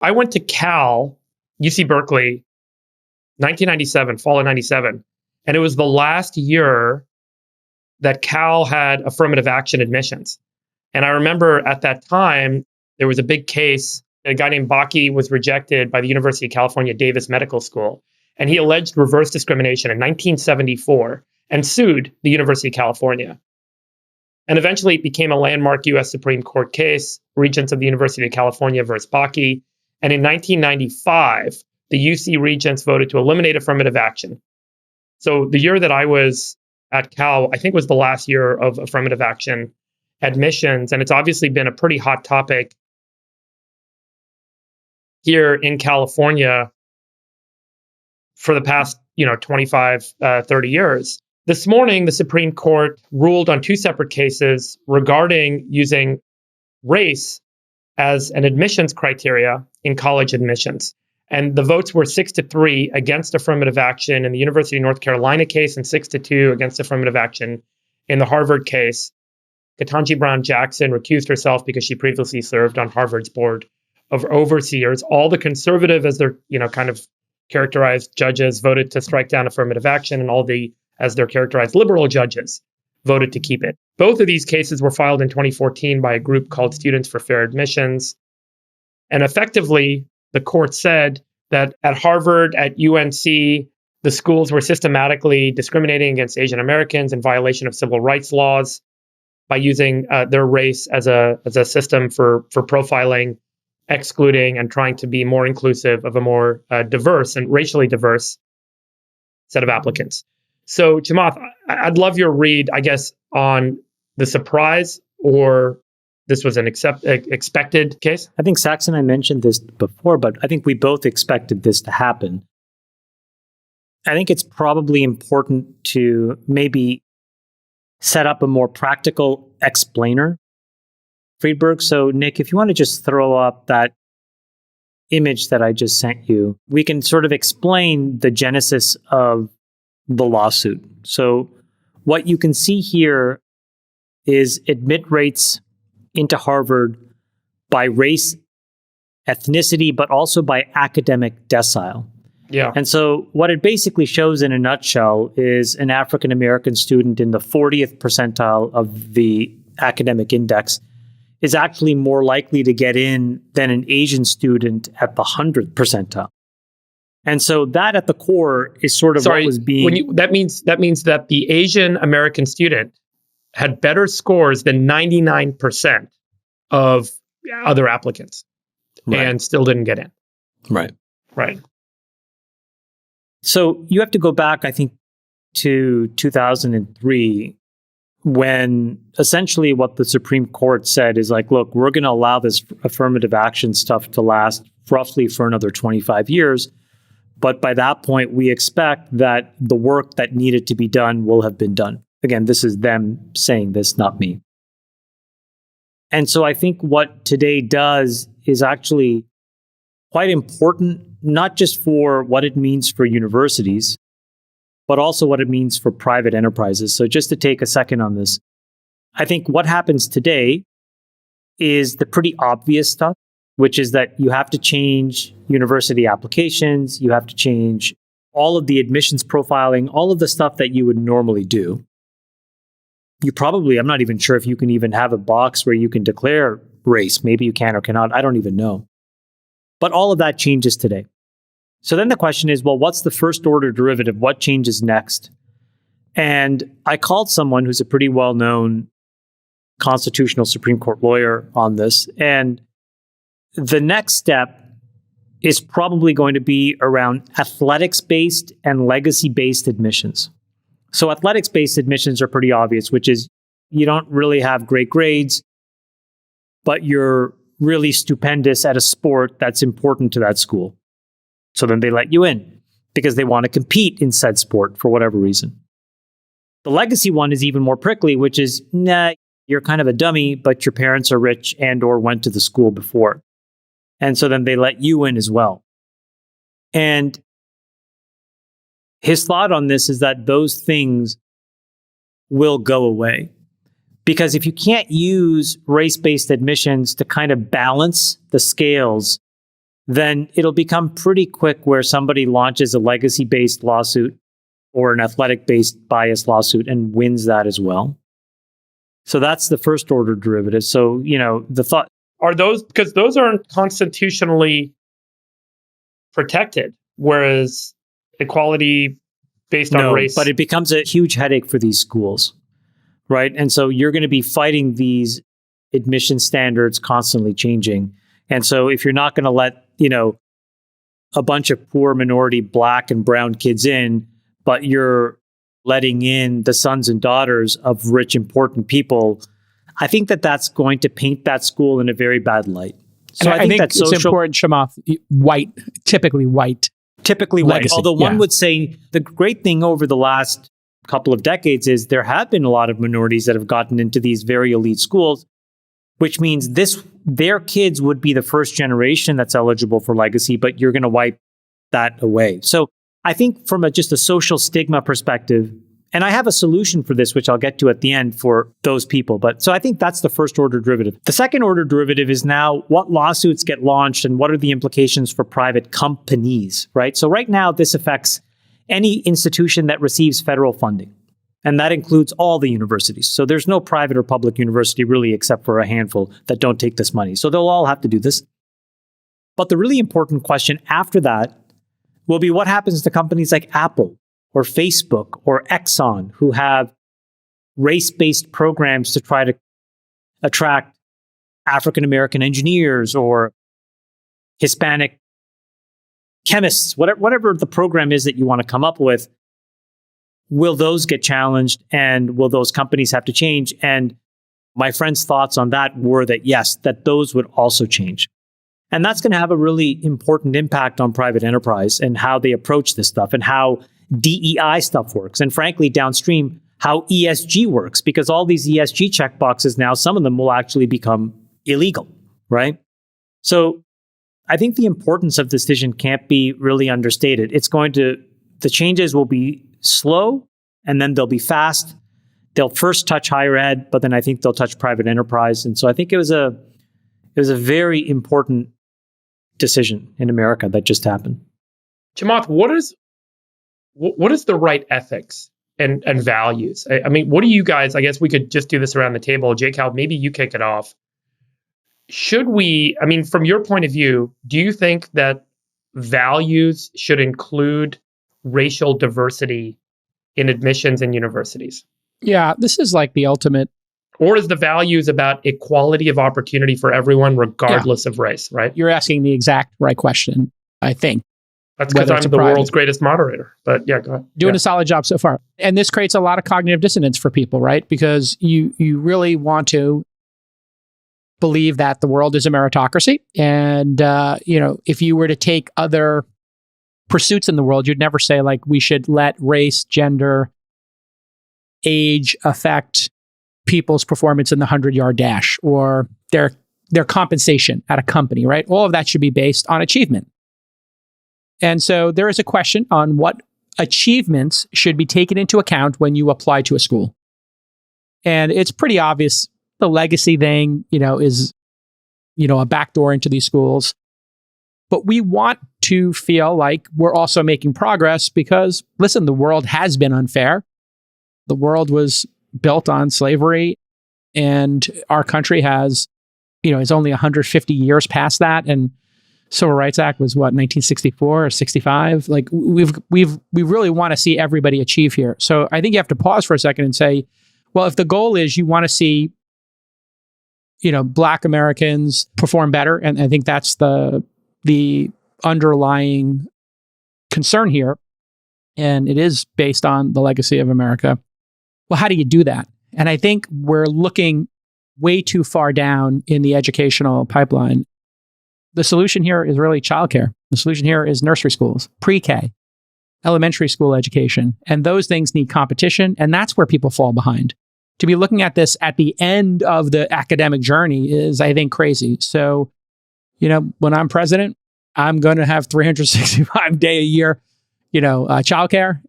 I went to Cal, UC Berkeley, 1997, fall of 97. And it was the last year that Cal had affirmative action admissions. And I remember at that time, there was a big case. A guy named Bakke was rejected by the University of California, Davis Medical School. And he alleged reverse discrimination in 1974 and sued the University of California. And eventually it became a landmark US Supreme Court case, Regents of the University of California versus Bakke. And in 1995, the UC Regents voted to eliminate affirmative action. So the year that I was at Cal, I think was the last year of affirmative action admissions. And it's obviously been a pretty hot topic here in California for the past, 25, 30 years. This morning, the Supreme Court ruled on two separate cases regarding using race as an admissions criteria in college admissions. And the votes were 6-3 against affirmative action in the University of North Carolina case and 6-2 against affirmative action in the Harvard case. Ketanji Brown Jackson recused herself because she previously served on Harvard's board of overseers. All the conservative, as they're, kind of characterized judges, voted to strike down affirmative action, and all the, as they're characterized, liberal judges voted to keep it. Both of these cases were filed in 2014 by a group called Students for Fair Admissions. And effectively, the court said that at Harvard, at UNC, the schools were systematically discriminating against Asian Americans in violation of civil rights laws by using their race as a system for profiling, excluding, and trying to be more inclusive of a more diverse and racially diverse set of applicants. So, Chamath, I'd love your read, I guess, on the surprise, or this was an expected case. I think Sachs and I mentioned this before, but I think we both expected this to happen. I think it's probably important to maybe set up a more practical explainer, Friedberg. So, Nick, if you want to just throw up that image that I just sent you, we can sort of explain the genesis of the lawsuit. So, what you can see here is admit rates into Harvard by race, ethnicity, but also by academic decile. Yeah. And so what it basically shows in a nutshell is an African American student in the 40th percentile of the academic index is actually more likely to get in than an Asian student at the 100th percentile. And so that at the core is sort of what was being... that means that the Asian American student had better scores than 99% of other applicants, right, and still didn't get in. Right. Right. So you have to go back, I think, to 2003, when essentially what the Supreme Court said is like, look, we're going to allow this affirmative action stuff to last roughly for another 25 years. But by that point, we expect that the work that needed to be done will have been done. Again, this is them saying this, not me. And so I think what today does is actually quite important, not just for what it means for universities, but also what it means for private enterprises. So just to take a second on this, I think what happens today is the pretty obvious stuff, which is that you have to change university applications, you have to change all of the admissions profiling, all of the stuff that you would normally do. You probably, I'm not even sure if you can even have a box where you can declare race. Maybe you can or cannot. I don't even know. But all of that changes today. So then the question is, well, what's the first order derivative? What changes next? And I called someone who's a pretty well-known constitutional Supreme Court lawyer on this. And the next step is probably going to be around athletics-based and legacy-based admissions. So athletics-based admissions are pretty obvious, which is you don't really have great grades, but you're really stupendous at a sport that's important to that school. So then they let you in because they want to compete in said sport for whatever reason. The legacy one is even more prickly, which is, nah, you're kind of a dummy, but your parents are rich and or went to the school before. And so then they let you in as well. And his thought on this is that those things will go away. Because if you can't use race-based admissions to kind of balance the scales, then it'll become pretty quick where somebody launches a legacy-based lawsuit or an athletic-based bias lawsuit and wins that as well. So that's the first order derivative. So, the thought... Are those, because those aren't constitutionally protected, whereas equality based on race... but it becomes a huge headache for these schools, right? And so you're going to be fighting these admission standards constantly changing. And so if you're not going to let, a bunch of poor minority Black and brown kids in, but you're letting in the sons and daughters of rich, important people, I think that that's going to paint that school in a very bad light. So I think that's it's important, Chamath, typically white. Legacy. Although one would say the great thing over the last couple of decades is there have been a lot of minorities that have gotten into these very elite schools, which means their kids would be the first generation that's eligible for legacy, but you're going to wipe that away. So I think from just a social stigma perspective, and I have a solution for this, which I'll get to at the end for those people. But so I think that's the first order derivative. The second order derivative is now what lawsuits get launched and what are the implications for private companies, right? So right now, this affects any institution that receives federal funding. And that includes all the universities. So there's no private or public university really, except for a handful that don't take this money. So they'll all have to do this. But the really important question after that will be what happens to companies like Apple or Facebook or Exxon who have race-based programs to try to attract African-American engineers or Hispanic chemists, whatever the program is that you want to come up with. Will those get challenged and will those companies have to change? And my friend's thoughts on that were that yes, that those would also change. And that's going to have a really important impact on private enterprise and how they approach this stuff and how DEI stuff works. And frankly, downstream, how ESG works, because all these ESG checkboxes now, some of them will actually become illegal, right? So I think the importance of this decision can't be really understated. The changes will be slow and then they'll be fast. They'll first touch higher ed, but then I think they'll touch private enterprise. And so I think it was a very important decision in America that just happened. Chamath, what is the right ethics and values? I mean, what do you guys, I guess we could just do this around the table. J-Cal, maybe you kick it off. Should we, I mean, from your point of view, do you think that values should include racial diversity in admissions in universities? Yeah, this is like the ultimate. Or is the values about equality of opportunity for everyone, regardless of race, right? You're asking the exact right question, I think. That's because I'm the world's greatest moderator. But yeah, go ahead. Doing a solid job so far. And this creates a lot of cognitive dissonance for people, right? Because you really want to believe that the world is a meritocracy. And, if you were to take other pursuits in the world, you'd never say, like, we should let race, gender, age affect people's performance in the 100-yard dash or their compensation at a company, right? All of that should be based on achievement. And so there is a question on what achievements should be taken into account when you apply to a school. And it's pretty obvious the legacy thing, is, a backdoor into these schools. But we want to feel like we're also making progress because, listen, the world has been unfair. The world was built on slavery, and our country has, is only 150 years past that. And Civil Rights Act was what, 1964 or 65? Like we really want to see everybody achieve here. So I think you have to pause for a second and say, well, if the goal is you want to see, Black Americans perform better, and I think that's the underlying concern here, and it is based on the legacy of America. Well, how do you do that? And I think we're looking way too far down in the educational pipeline. The solution here is really childcare. The solution here is nursery schools, pre-K, elementary school education. And those things need competition. And that's where people fall behind. To be looking at this at the end of the academic journey is, I think, crazy. So, when I'm president, I'm going to have 365 day a year, childcare.